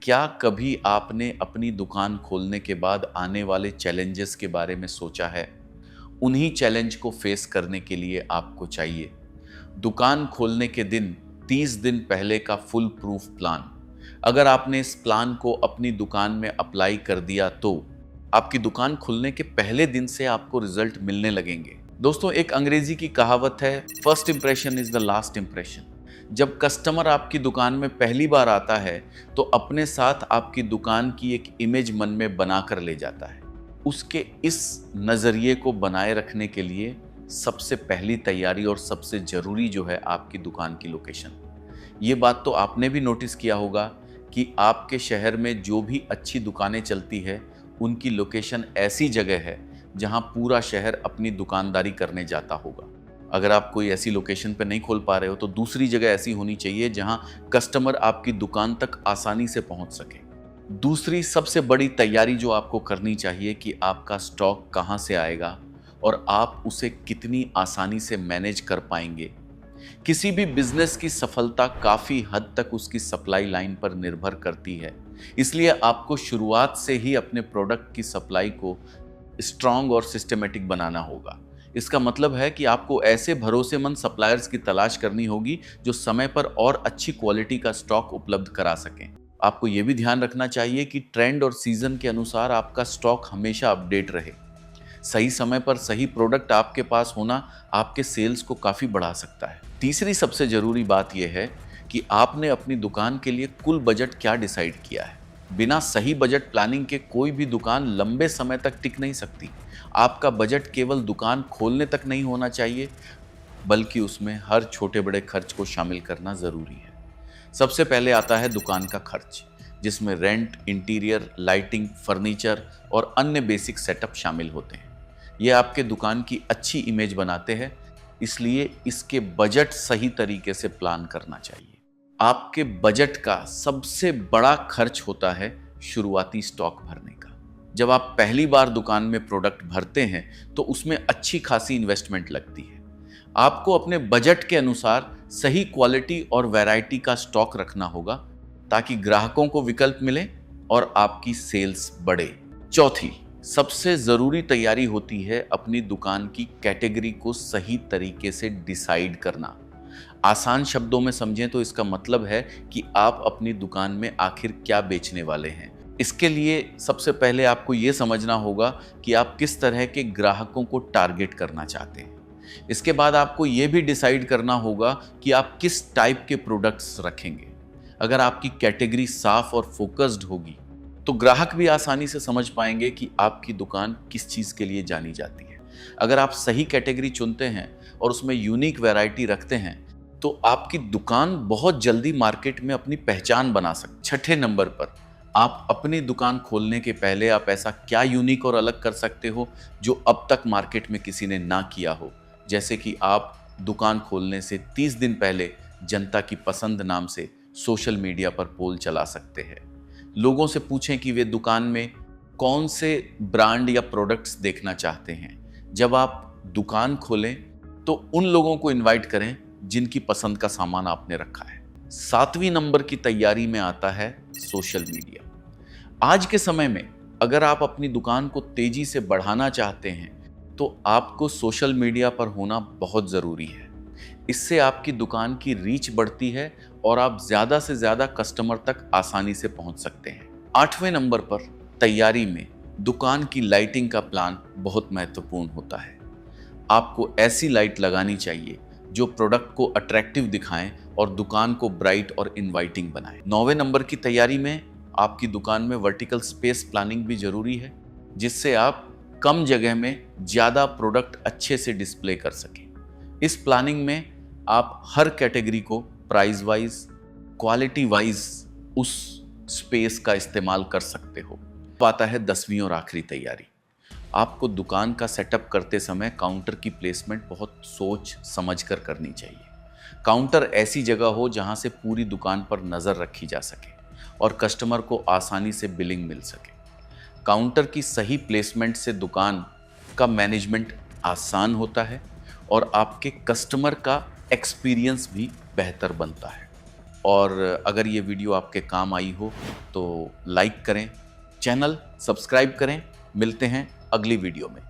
क्या कभी आपने अपनी दुकान खोलने के बाद आने वाले चैलेंजेस के बारे में सोचा है? उन्हीं चैलेंज को फेस करने के लिए आपको चाहिए दुकान खोलने के दिन 30 दिन पहले का फुल प्रूफ प्लान। अगर आपने इस प्लान को अपनी दुकान में अप्लाई कर दिया तो आपकी दुकान खुलने के पहले दिन से आपको रिजल्ट मिलने लगेंगे। दोस्तों, एक अंग्रेजी की कहावत है, first impression is the last impression. जब कस्टमर आपकी दुकान में पहली बार आता है तो अपने साथ आपकी दुकान की एक इमेज मन में बना कर ले जाता है। उसके इस नज़रिए को बनाए रखने के लिए सबसे पहली तैयारी और सबसे ज़रूरी जो है आपकी दुकान की लोकेशन। ये बात तो आपने भी नोटिस किया होगा कि आपके शहर में जो भी अच्छी दुकानें चलती है उनकी लोकेशन ऐसी जगह है जहां पूरा शहर अपनी दुकानदारी करने जाता होगा। अगर आप कोई ऐसी लोकेशन पर नहीं खोल पा रहे हो तो दूसरी जगह ऐसी होनी चाहिए जहां कस्टमर आपकी दुकान तक आसानी से पहुंच सके। दूसरी सबसे बड़ी तैयारी जो आपको करनी चाहिए कि आपका स्टॉक कहां से आएगा और आप उसे कितनी आसानी से मैनेज कर पाएंगे। किसी भी बिजनेस की सफलता काफ़ी हद तक उसकी सप्लाई लाइन पर निर्भर करती है, इसलिए आपको शुरुआत से ही अपने प्रोडक्ट की सप्लाई को स्ट्रांग और सिस्टमेटिक बनाना होगा। इसका मतलब है कि आपको ऐसे भरोसेमंद सप्लायर्स की तलाश करनी होगी जो समय पर और अच्छी क्वालिटी का स्टॉक उपलब्ध करा सकें। आपको यह भी ध्यान रखना चाहिए कि ट्रेंड और सीजन के अनुसार आपका स्टॉक हमेशा अपडेट रहे। सही समय पर सही प्रोडक्ट आपके पास होना आपके सेल्स को काफ़ी बढ़ा सकता है। तीसरी सबसे ज़रूरी बात यह है कि आपने अपनी दुकान के लिए कुल बजट क्या डिसाइड किया है। बिना सही बजट प्लानिंग के कोई भी दुकान लंबे समय तक टिक नहीं सकती। आपका बजट केवल दुकान खोलने तक नहीं होना चाहिए, बल्कि उसमें हर छोटे बड़े खर्च को शामिल करना ज़रूरी है। सबसे पहले आता है दुकान का खर्च, जिसमें रेंट, इंटीरियर, लाइटिंग, फर्नीचर और अन्य बेसिक सेटअप शामिल होते हैं। ये आपके दुकान की अच्छी इमेज बनाते हैं, इसलिए इसके बजट सही तरीके से प्लान करना चाहिए। आपके बजट का सबसे बड़ा खर्च होता है शुरुआती स्टॉक भरने का। जब आप पहली बार दुकान में प्रोडक्ट भरते हैं तो उसमें अच्छी खासी इन्वेस्टमेंट लगती है। आपको अपने बजट के अनुसार सही क्वालिटी और वैरायटी का स्टॉक रखना होगा ताकि ग्राहकों को विकल्प मिले और आपकी सेल्स बढ़े। चौथी सबसे ज़रूरी तैयारी होती है अपनी दुकान की कैटेगरी को सही तरीके से डिसाइड करना। आसान शब्दों में समझें तो इसका मतलब है कि आप अपनी दुकान में आखिर क्या बेचने वाले हैं। इसके लिए सबसे पहले आपको ये समझना होगा कि आप किस तरह के ग्राहकों को टारगेट करना चाहते हैं। इसके बाद आपको ये भी डिसाइड करना होगा कि आप किस टाइप के प्रोडक्ट्स रखेंगे। अगर आपकी कैटेगरी साफ और फोकस्ड होगी तो ग्राहक भी आसानी से समझ पाएंगे कि आपकी दुकान किस चीज़ के लिए जानी जाती है। अगर आप सही कैटेगरी चुनते हैं और उसमें यूनिक वैरायटी रखते हैं तो आपकी दुकान बहुत जल्दी मार्केट में अपनी पहचान बना सकती। छठे नंबर पर, आप अपनी दुकान खोलने के पहले आप ऐसा क्या यूनिक और अलग कर सकते हो जो अब तक मार्केट में किसी ने ना किया हो। जैसे कि आप दुकान खोलने से 30 दिन पहले जनता की पसंद नाम से सोशल मीडिया पर पोल चला सकते हैं। लोगों से पूछें कि वे दुकान में कौन से ब्रांड या प्रोडक्ट्स देखना चाहते हैं। जब आप दुकान खोलें तो उन लोगों को इनवाइट करें जिनकी पसंद का सामान आपने रखा है। 7वीं नंबर की तैयारी में आता है सोशल मीडिया। आज के समय में अगर आप अपनी दुकान को तेजी से बढ़ाना चाहते हैं तो आपको सोशल मीडिया पर होना बहुत ज़रूरी है। इससे आपकी दुकान की रीच बढ़ती है और आप ज़्यादा से ज़्यादा कस्टमर तक आसानी से पहुंच सकते हैं। 8वें नंबर पर तैयारी में दुकान की लाइटिंग का प्लान बहुत महत्वपूर्ण होता है। आपको ऐसी लाइट लगानी चाहिए जो प्रोडक्ट को अट्रैक्टिव दिखाएं और दुकान को ब्राइट और इनवाइटिंग बनाएं। 9वें नंबर की तैयारी में आपकी दुकान में वर्टिकल स्पेस प्लानिंग भी ज़रूरी है, जिससे आप कम जगह में ज़्यादा प्रोडक्ट अच्छे से डिस्प्ले कर सकें। इस प्लानिंग में आप हर कैटेगरी को प्राइस वाइज, क्वालिटी वाइज उस स्पेस का इस्तेमाल कर सकते हो। आता है 10वीं और आखिरी तैयारी। आपको दुकान का सेटअप करते समय काउंटर की प्लेसमेंट बहुत सोच समझ कर करनी चाहिए। काउंटर ऐसी जगह हो जहां से पूरी दुकान पर नज़र रखी जा सके और कस्टमर को आसानी से बिलिंग मिल सके। काउंटर की सही प्लेसमेंट से दुकान का मैनेजमेंट आसान होता है और आपके कस्टमर का एक्सपीरियंस भी बेहतर बनता है। और अगर ये वीडियो आपके काम आई हो तो लाइक करें, चैनल सब्सक्राइब करें। मिलते हैं अगली वीडियो में।